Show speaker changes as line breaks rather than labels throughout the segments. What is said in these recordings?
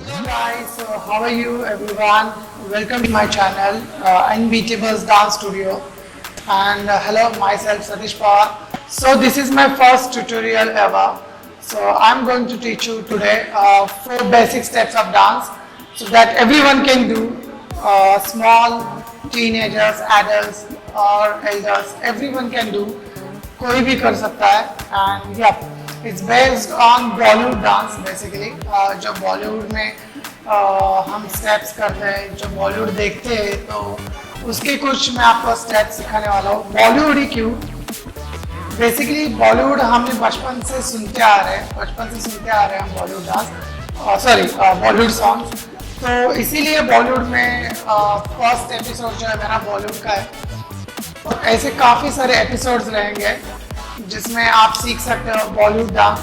Hello guys, so how are you everyone? Welcome to my channel, Unbeatables Dance Studio. And hello, myself Satish Pawar. So this is my first tutorial ever. So I'm going to teach you today 4 basic steps of dance so that everyone can do. Small, teenagers, adults or elders, everyone can do. कोई भी कर सकता है. And yeah, it's based on Bollywood dance basically. जो बॉलीवुड में हम steps करते हैं, जो बॉलीवुड देखते हैं, तो उसके कुछ मैं आपको स्टेप्स सिखाने वाला हूँ. बॉलीवुड ही क्यों? बेसिकली बॉलीवुड हमने बचपन से सुनते आ रहे हैं हम बॉलीवुड डांस, बॉलीवुड सॉन्ग्स. तो इसीलिए बॉलीवुड में फर्स्ट एपिसोड जो है मेरा बॉलीवुड का है. और ऐसे काफ़ी सारे एपिसोड्स रहेंगे जिसमें आप सीख सकते हो Bollywood dance,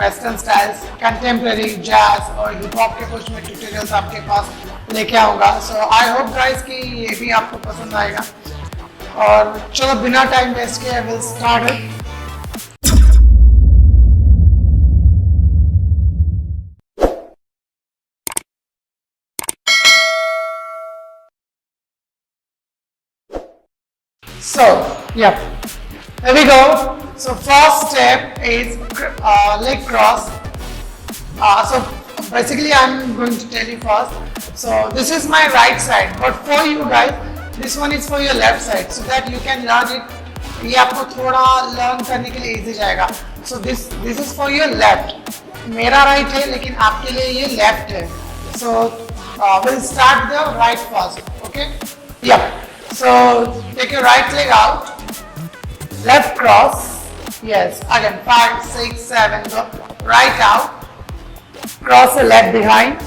western styles, contemporary, jazz और हिप हॉप के कुछ में ट्यूटोरियल्स आपके पास लेके आऊँगा. सो आई होप गाइस कि ये भी आपको पसंद आएगा. और चलो बिना टाइम वेस्ट किए will start it. So, yeah, here we go. So, first step is leg cross. So, basically, I'm going to tell you first. So, this is my right side, but for you guys, this one is for your left side, so that you can learn it. ये आपको थोड़ा learn करने के लिए easy जाएगा. So, this is for your left. मेरा right है, लेकिन आपके लिए ये left है. So, we'll start the right first. Okay? Yeah. So take your right leg out, left cross, yes, again 5, 6, 7, go, right out, cross your left behind,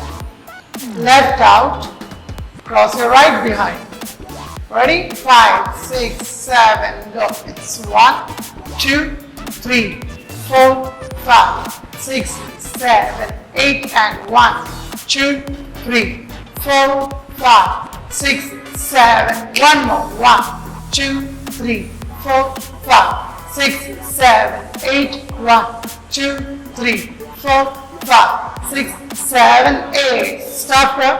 left out, cross your right behind. Ready? 5, 6, 7, go. It's 1, 2, 3, 4, 5, 6, 7, 8 and 1, 2, 3, 4, 5, 6, 7, one more, 1, 2, 3, 4, 5, 6, 7, 8, 1, 2, 3, 4, 5, 6, 7, 8. Stop here.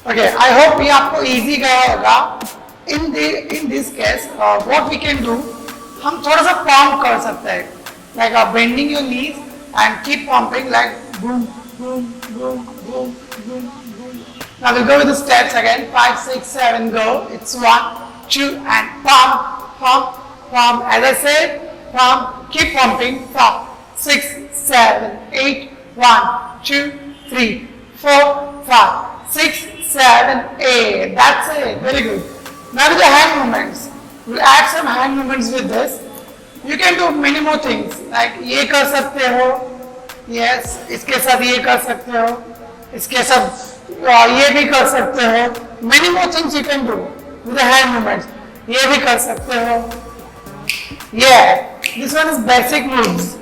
Okay, I hope ये आपको easy गया होगा. In this case, what we can do, हम थोड़ा सा pump कर सकते हैं, like bending your knees and keep pumping like boom, boom, boom, boom, boom. Now we'll go with the steps again. 5, 6, 7, go. It's 1, 2, and pump, pump, pump. As I said, pump, keep pumping. Pump. 6, 7, 8, 1, 2, 3, 4, 5, 6, 7, 8. That's it. Very good. Now with the hand movements. We'll add some hand movements with this. You can do many more things. Like ये कर सकते हो. Yes. इसके साथ ये कर सकते हो. इसके साथ ये भी कर सकते हो. Many more things you can do with the hand movements. ये भी कर सकते हो. Yeah, this one is basic moves.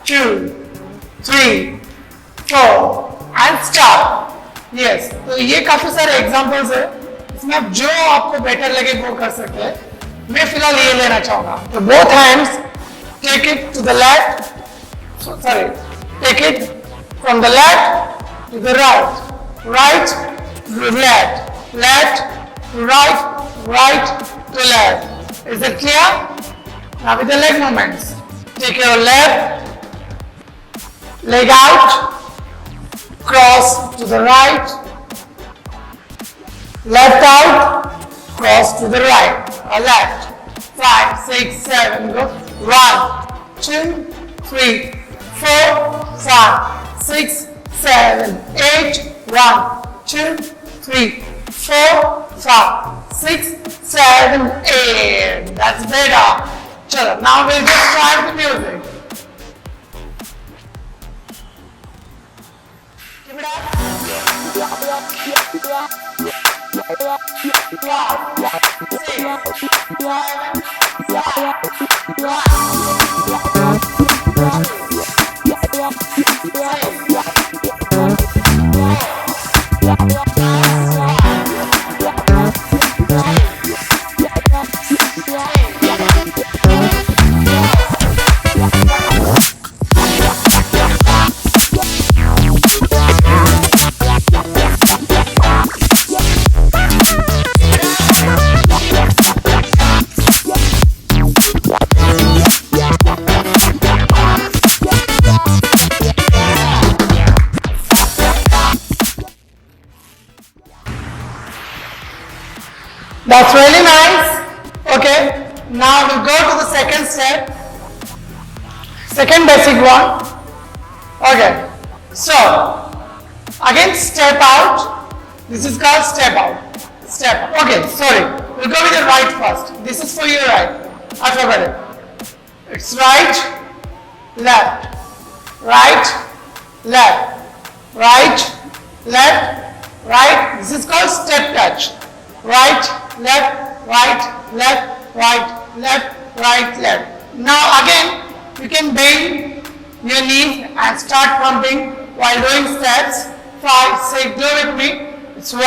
2, 3, 4 and stop. Yes, तो ये काफी सारे examples है. इसमें आप जो आपको better लगे वो कर सकते हैं. मैं फिलहाल ये लेना चाहूँगा. तो both hands take it to the left. Take it from the left to the right. Right to left, left to right, right to left. Is it clear? Now with the leg movements. Take your left leg out, cross to the right, left out, cross to the right, or left. 5, 6, 7, go. 1, 2, 3, 4, 5, 6, 7, 8, 1, 2, 3, 4, 5, 6, 7, 8. That's better. Chalo, now we'll just try the music. Give it up. 6, 7, 8. That's really nice. Okay. Now we'll go to the second step. Second basic one. Okay. So, again step out. This is called step out. Step. Okay, sorry. We'll go with the right first. This is for your right. I forgot it. It's right, left, right, left, right, left, right. This is called step touch. Right, left, right, left, right, left, right, left. Now again, you can bend your knees and start pumping while doing steps. 5, 6, do with me. It's 1,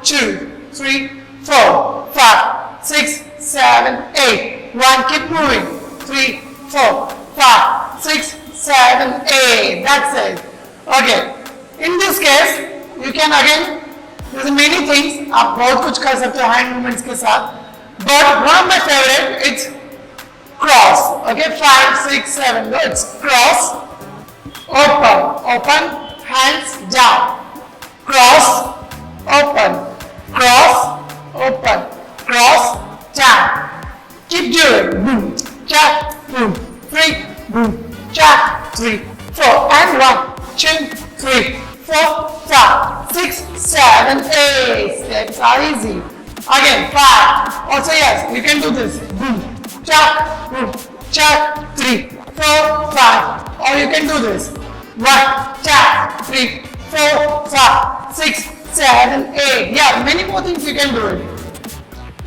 2, 3, 4, 5, 6, 7, 8. 1, keep moving. 3, 4, 5, 6, 7, 8. That's it. Okay. In this case, you can again, there's many things. आप बहुत कुछ कर सकते हो hand movements के साथ. But one of my favorite, it's cross. Okay, 5, 6, 7. Go. It's cross, open, open, hands down. Cross, open, cross, open, cross, down. Keep doing. Boom, cha, boom, 3, boom, cha, 3, 4, and 1, 2, 3, 4, 5, 6, 7, 8. Steps are easy. Again, 5. Also, yes, you can do this. Boom, cha, 3, 4, 5. Or you can do this. 1, cha, 3, 4, 5, 6, 7, 8. Yeah, many more things you can do it.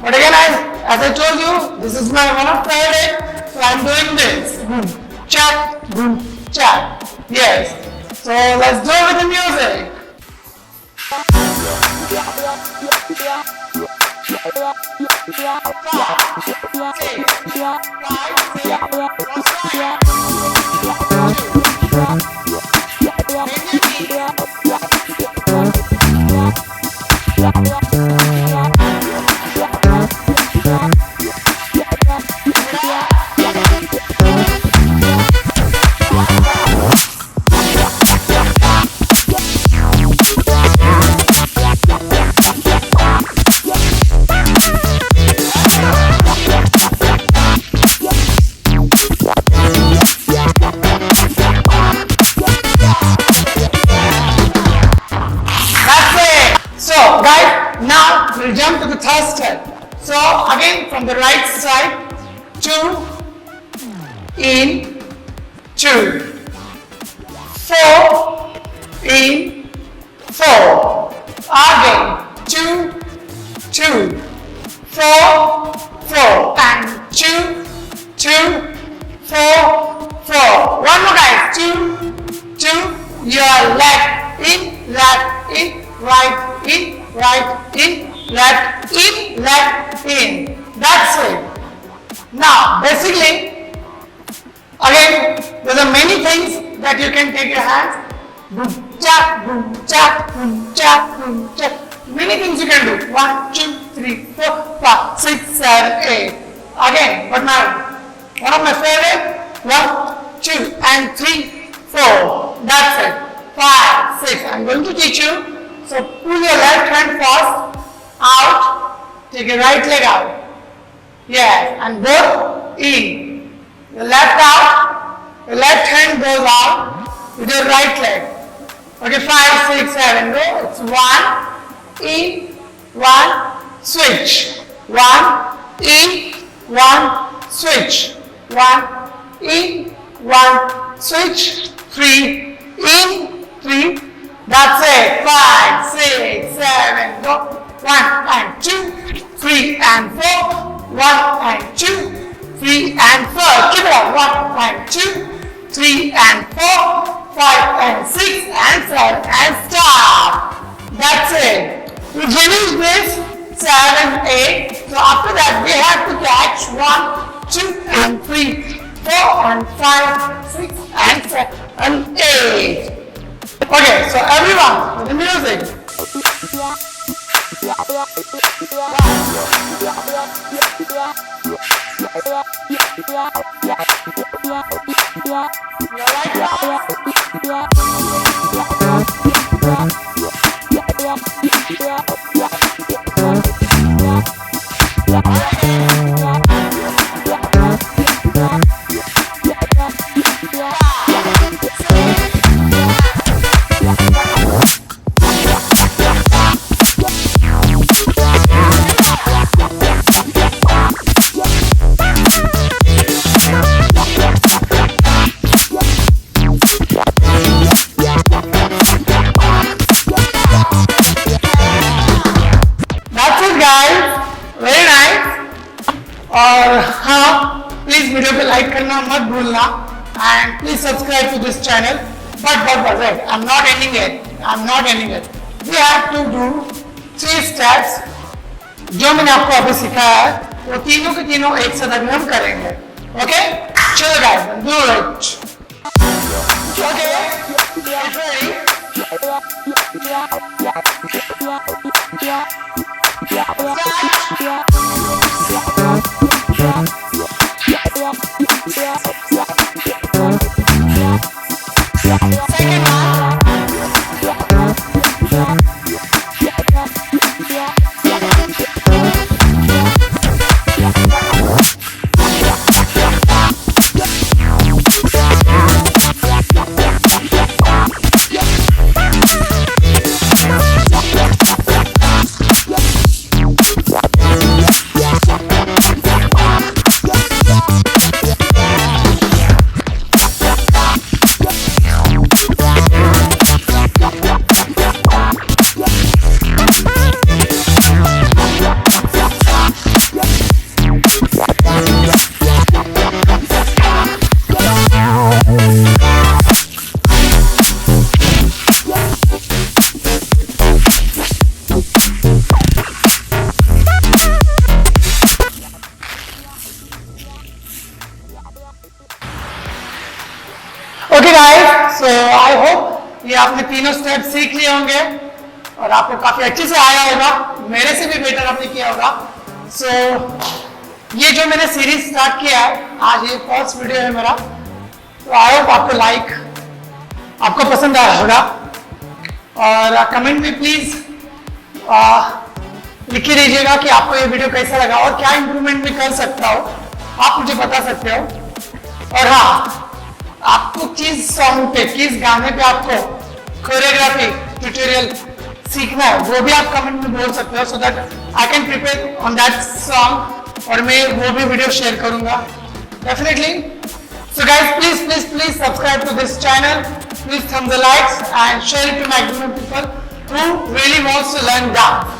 But again, as I told you, this is my one of favorite. So I'm doing this. Boom, cha, boom, cha. Yes. So let's do it with the music. We'll jump to the third step. So again from the right side, 2, in, 2, 4, in, 4. Again, 2, 2, 4, 4, and 2, 2, 4, 4. One more guys, 2, 2, your left, in, right, in, left, in. That's it. Now, basically, again, there are many things that you can take your hands. Boom, cha, boom, cha, boom, cha, boom, cha. Many things you can do. 1, 2, 3, 4, 5, 6, 7, 8. Again, but now, one of my favorite. 1, 2, and 3, 4. That's it. 5, 6. I'm going to teach you. So pull your left hand first out. Take your right leg out. Yes, and both in. Your left out. Your left hand goes out with your right leg. Okay, 5, 6, 7. Go. It's 1, in, 1, switch. 1, in, 1, switch. 1, in, 1, switch. 3, in, 3. That's it. 5, 6, 7. Go. 1 and 2, 3 and 4. 1 and 2, 3 and 4. Keep it up. 1 and 2, 3 and 4, 5 and 6 and 7 and stop. That's it. We finish this 7, 8. So after that we have to catch 1, 2 and 3, 4 and 5, 6 and 7 and 8. Okay, so everyone, with the music. और हाँ, please video पे like करना मत भूलना and please subscribe to this channel. But right, I am not ending it. We have to do 3 steps. जो मैंने आपको अभी सिखाया है वो तीनों के तीनों एक साथ अभी हम करेंगे. ओके, चलो guys, do it. Okay, ready? Second one. Okay guys, so I hope ये आपने तीनों स्टेप सीख लिए होंगे और आपको काफी अच्छे से आया होगा. मेरे से भी बेटर आपने किया होगा. सो ये जो मैंने सीरीज स्टार्ट किया है, आज ये फर्स्ट वीडियो है मेरा. तो आई होप आपको पसंद आया होगा. और कमेंट में प्लीज लिख के दीजिएगा कि आपको ये वीडियो कैसा लगा और क्या इंप्रूवमेंट भी कर सकता हो, आप मुझे बता सकते हो. और हाँ, आपको किस सॉन्ग पे, किस गाने पे आपको कोरियोग्राफी ट्यूटोरियल सीखना है वो भी आप कमेंट में बोल सकते हो, so that I can prepare on that song और मैं वो भी वीडियो शेयर करूंगा definitely. So guys, please subscribe to this channel. Please thumbs the likes and share it to maximum people who really wants to learn dance.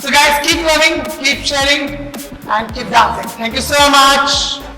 So guys, keep loving, keep sharing and keep dancing. Thank you so much.